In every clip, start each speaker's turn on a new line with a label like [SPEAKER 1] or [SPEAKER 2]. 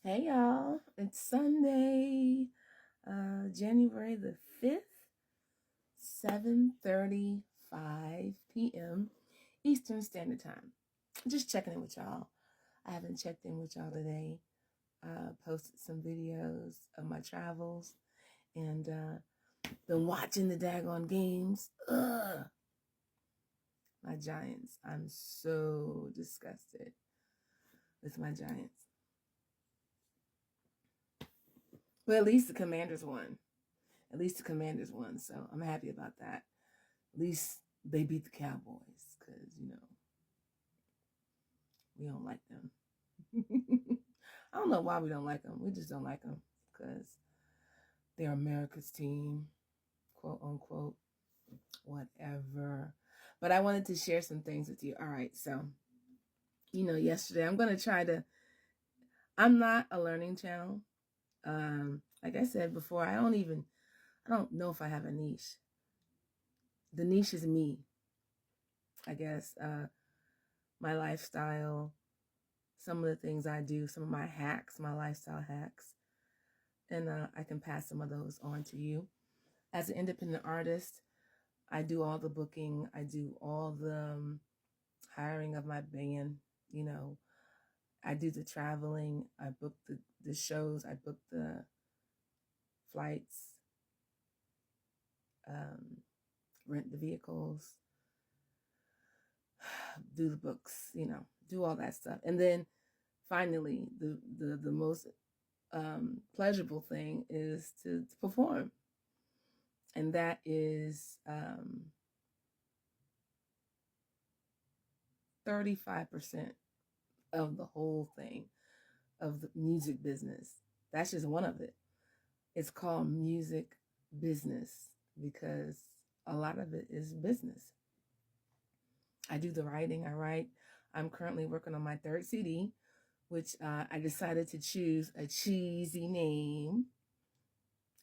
[SPEAKER 1] Hey y'all, it's Sunday, January the 5th, 7:35 p.m. Eastern Standard Time. Just checking in with y'all. I haven't checked in with y'all today. Posted some videos of my travels and been watching the daggone games. Ugh. My Giants. I'm so disgusted with my Giants. But at least the Commanders won. So I'm happy about that. At least they beat the Cowboys because, we don't like them. I don't know why we don't like them. We just don't like them because they're America's team, quote unquote, whatever. But I wanted to share some things with you. All right. So, yesterday I'm not a learning channel. Like I said before, I don't know if I have a niche. The niche is me, I guess. My lifestyle, some of the things I do, some of my hacks, my lifestyle hacks. And I can pass some of those on to you. As an independent artist, I do all the booking. I do all the hiring of my band. I do the traveling. I book the shows. I book the flights, rent the vehicles, do the books, do all that stuff. And then finally, the most pleasurable thing is to perform. And that is 35% of the whole thing, of the music business. That's just one of it. It's called music business because a lot of it is business. I do the writing. I write. I'm currently working on my third CD, which I decided to choose a cheesy name.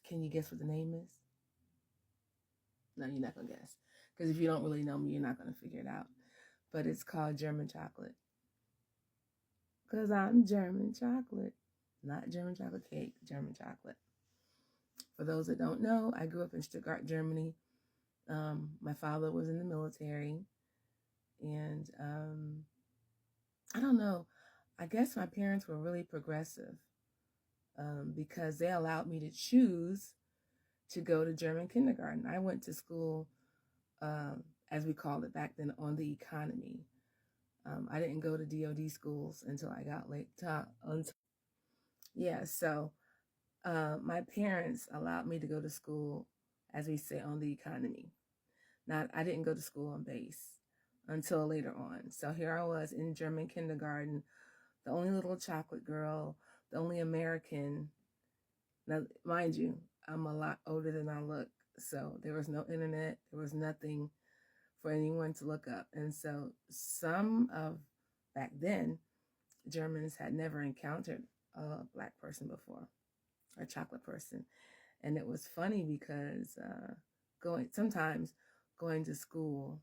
[SPEAKER 1] Can you guess what the name is? No, you're not going to guess. Because if you don't really know me, you're not going to figure it out. But it's called German Chocolate. Because I'm German chocolate. Not German chocolate cake, German chocolate. For those that don't know, I grew up in Stuttgart, Germany. My father was in the military. And I don't know. I guess my parents were really progressive because they allowed me to choose to go to German kindergarten. I went to school, as we called it back then, on the economy. I didn't go to DOD schools until I got late. So my parents allowed me to go to school, as we say, on the economy. I didn't go to school on base until later on. So here I was in German kindergarten, the only little chocolate girl, the only American. Now, mind you, I'm a lot older than I look. So there was no internet. There was nothing for anyone to look up. And so back then, Germans had never encountered a Black person before, a chocolate person. And it was funny because sometimes going to school,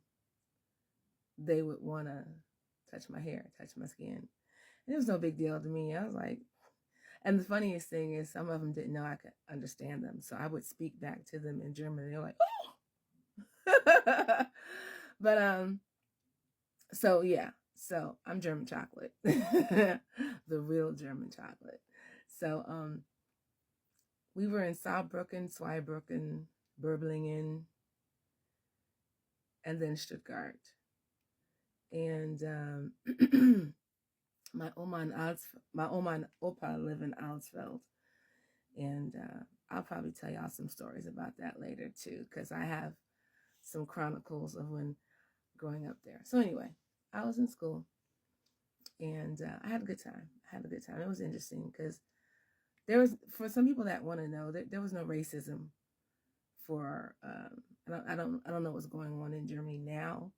[SPEAKER 1] they would want to touch my hair, touch my skin. And it was no big deal to me. I was like, and the funniest thing is some of them didn't know I could understand them. So I would speak back to them in German. They're like, oh! But, so yeah. So I'm German chocolate, the real German chocolate. So, we were in Saarbrücken, Zweibrücken, Böblingen, and then Stuttgart. And my Oma and Opa live in Alsfeld. And I'll probably tell y'all some stories about that later too, because I have some chronicles of when growing up there. So anyway, I was in school and I had a good time. It was interesting because for some people that want to know, there was no racism for, I don't know what's going on in Germany now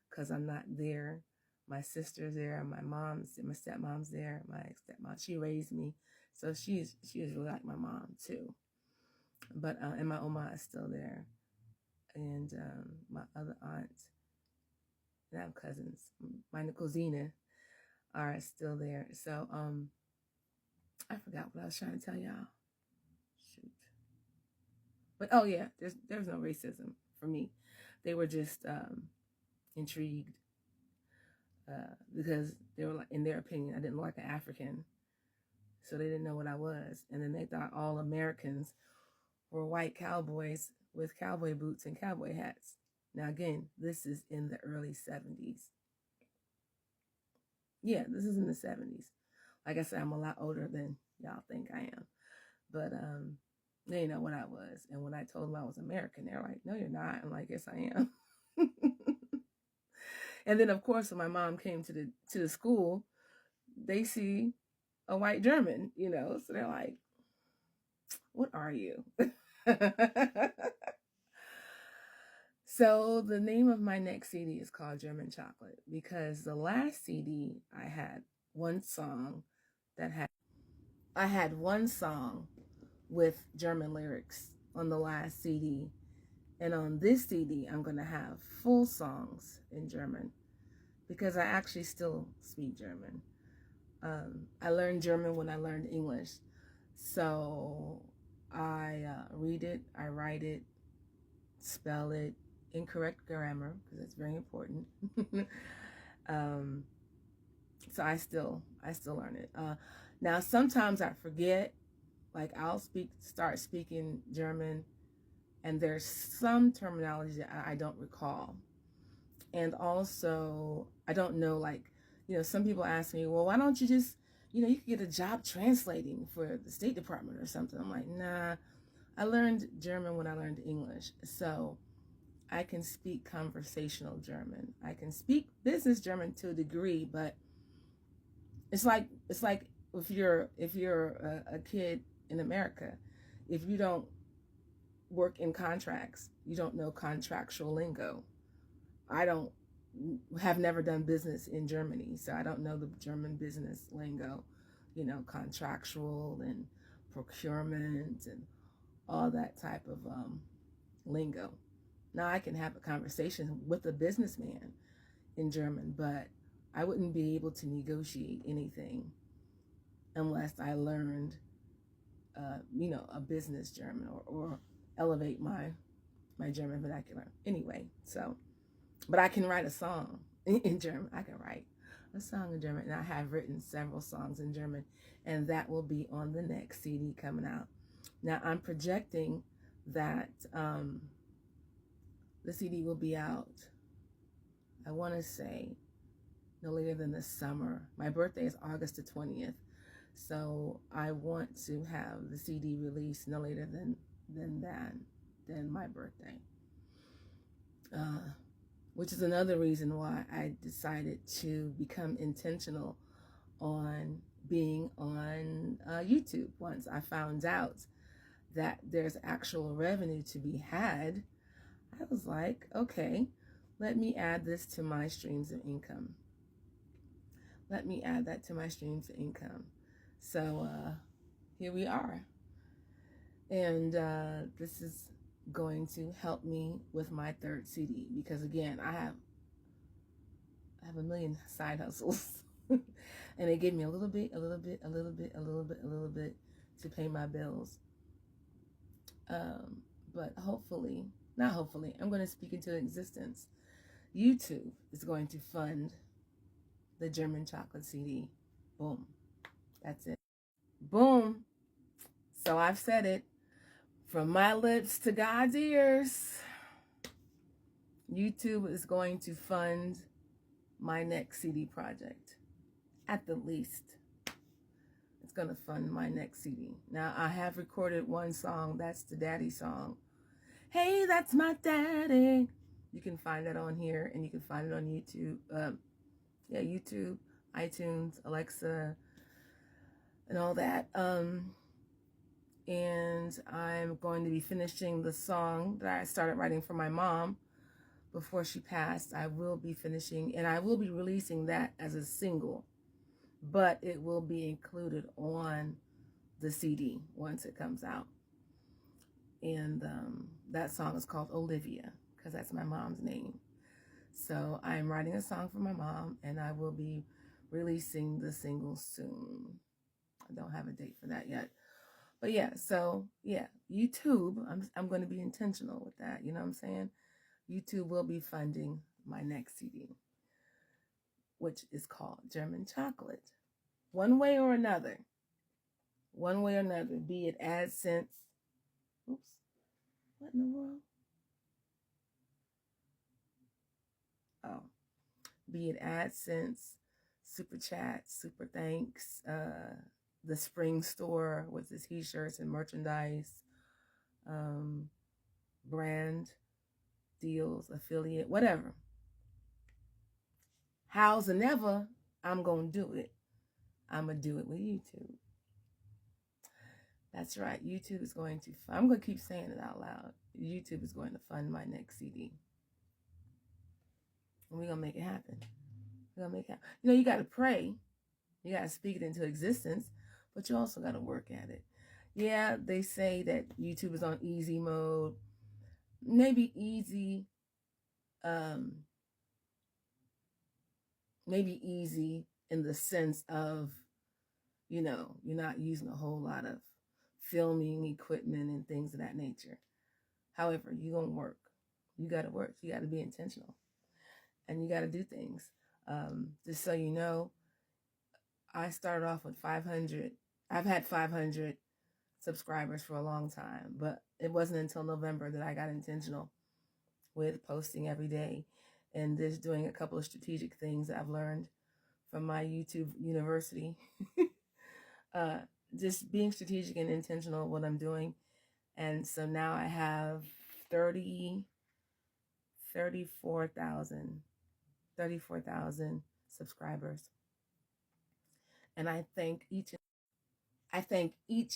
[SPEAKER 1] because I'm not there. My sister's there, my stepmom's there, my stepmom, she raised me. So she is really like my mom too. But, and my Oma is still there. And my other aunts, and I have cousins, my cousine are still there. So, I forgot what I was trying to tell y'all. Shoot. But oh yeah, there was no racism for me. They were just intrigued because they were like, in their opinion, I didn't look like an African, so they didn't know what I was, and then they thought all Americans were white cowboys with cowboy boots and cowboy hats. Now again, this is in the early 70s. Yeah, this is in the 70s. Like I said, I'm a lot older than y'all think I am, but they didn't know what I was, and when I told them I was American, they're like, "No, you're not." I'm like, "Yes, I am." And then, of course, when my mom came to the school, they see a white German, so they're like, "What are you?" So the name of my next CD is called German Chocolate, because the last CD I had one song I had one song with German lyrics on the last CD. And on this CD, I'm going to have full songs in German, because I actually still speak German. I learned German when I learned English. So I read it, I write it, spell it, incorrect grammar, because it's very important. So I still learn it. Now sometimes I forget, like I'll start speaking German, and there's some terminology that I don't recall. And also, I don't know, like, some people ask me, well, why don't you just, you could get a job translating for the State Department or something. I'm like, nah, I learned German when I learned English. So I can speak conversational German. I can speak business German to a degree, but it's like if you're a kid in America, if you don't work in contracts, you don't know contractual lingo. I have never done business in Germany, so I don't know the German business lingo, contractual and procurement and all that type of lingo. Now I can have a conversation with a businessman in German, but I wouldn't be able to negotiate anything unless I learned, a business German or elevate my German vernacular. Anyway, so, but I can write a song in German. I can write a song in German, and I have written several songs in German, and that will be on the next CD coming out. Now I'm projecting that the CD will be out, I want to say, no later than the summer. My birthday is August the 20th. So I want to have the CD released no later than my birthday. Which is another reason why I decided to become intentional on being on YouTube. Once I found out that there's actual revenue to be had, I was like, okay, let me add this to my streams of income. Let me add that to my streams of income. So here we are. And this is going to help me with my third CD, because again, I have a million side hustles and they give me a little bit to pay my bills. But not hopefully, I'm going to speak into existence. YouTube is going to fund the German Chocolate CD. Boom. That's it. Boom. So I've said it. From my lips to God's ears, YouTube is going to fund my next CD project. At the least, it's going to fund my next CD. Now, I have recorded one song. That's the daddy song. Hey, that's my daddy. You can find that on here, and you can find it on YouTube. YouTube, iTunes, Alexa, and all that. And I'm going to be finishing the song that I started writing for my mom before she passed. I will be finishing, and I will be releasing that as a single, but it will be included on the CD once it comes out. And that song is called Olivia, because that's my mom's name. So I'm writing a song for my mom, and I will be releasing the single soon. I don't have a date for that yet. But yeah, so yeah, YouTube, I'm going to be intentional with that. You know what I'm saying? YouTube will be funding my next CD, which is called German Chocolate. One way or another, be it AdSense. Oops, what in the world? Oh, be it AdSense, Super Chat, Super Thanks, the Spring Store with the t-shirts and merchandise, brand deals, affiliate, whatever. How's and ever I'm going to do it. I'm going to do it with YouTube. That's right. YouTube is going to, I'm going to keep saying it out loud. YouTube is going to fund my next CD. And we're going to make it happen. We're going to make it happen. You know, you got to pray. You got to speak it into existence, but you also got to work at it. Yeah, they say that YouTube is on easy mode. Maybe easy, in the sense of, you know, you're not using a whole lot of filming equipment and things of that nature. However, you're going to work. You got to work. You got to be intentional. And you got to do things. Just so you know, I started off with 500. I've had 500 subscribers for a long time, but it wasn't until November that I got intentional with posting every day and just doing a couple of strategic things that I've learned from my YouTube university. Just being strategic and intentional in what I'm doing. And so now I have 34,000 subscribers. And I thank each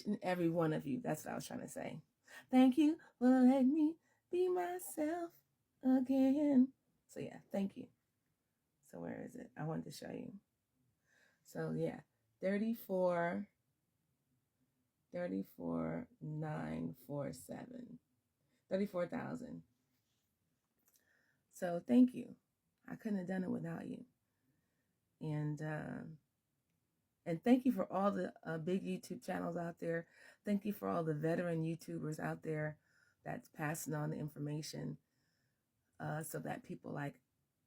[SPEAKER 1] and every one of you. That's what I was trying to say. Thank you for letting me be myself again. So yeah, thank you. So where is it? I wanted to show you. So yeah, 34,947. 34,000. So thank you. I couldn't have done it without you. And thank you for all the big YouTube channels out there. Thank you for all the veteran YouTubers out there that's passing on the information so that people like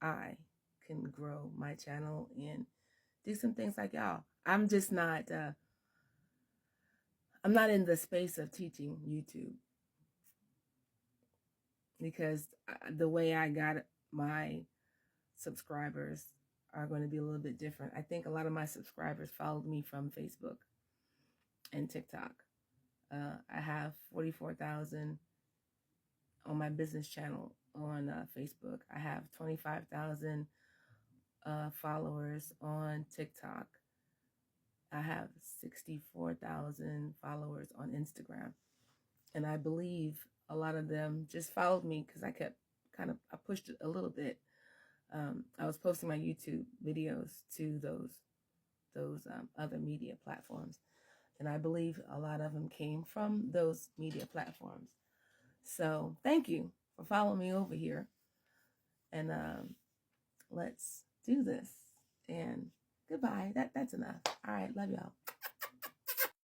[SPEAKER 1] I can grow my channel and do some things like y'all. I'm just not, I'm not in the space of teaching YouTube because the way I got my subscribers are going to be a little bit different. I think a lot of my subscribers followed me from Facebook and TikTok. I have 44,000 on my business channel on Facebook. I have 25,000 followers on TikTok. I have 64,000 followers on Instagram. And I believe a lot of them just followed me because I pushed it a little bit. I was posting my YouTube videos to those other media platforms. And I believe a lot of them came from those media platforms. So thank you for following me over here. And let's do this. And goodbye. That's enough. All right. Love y'all.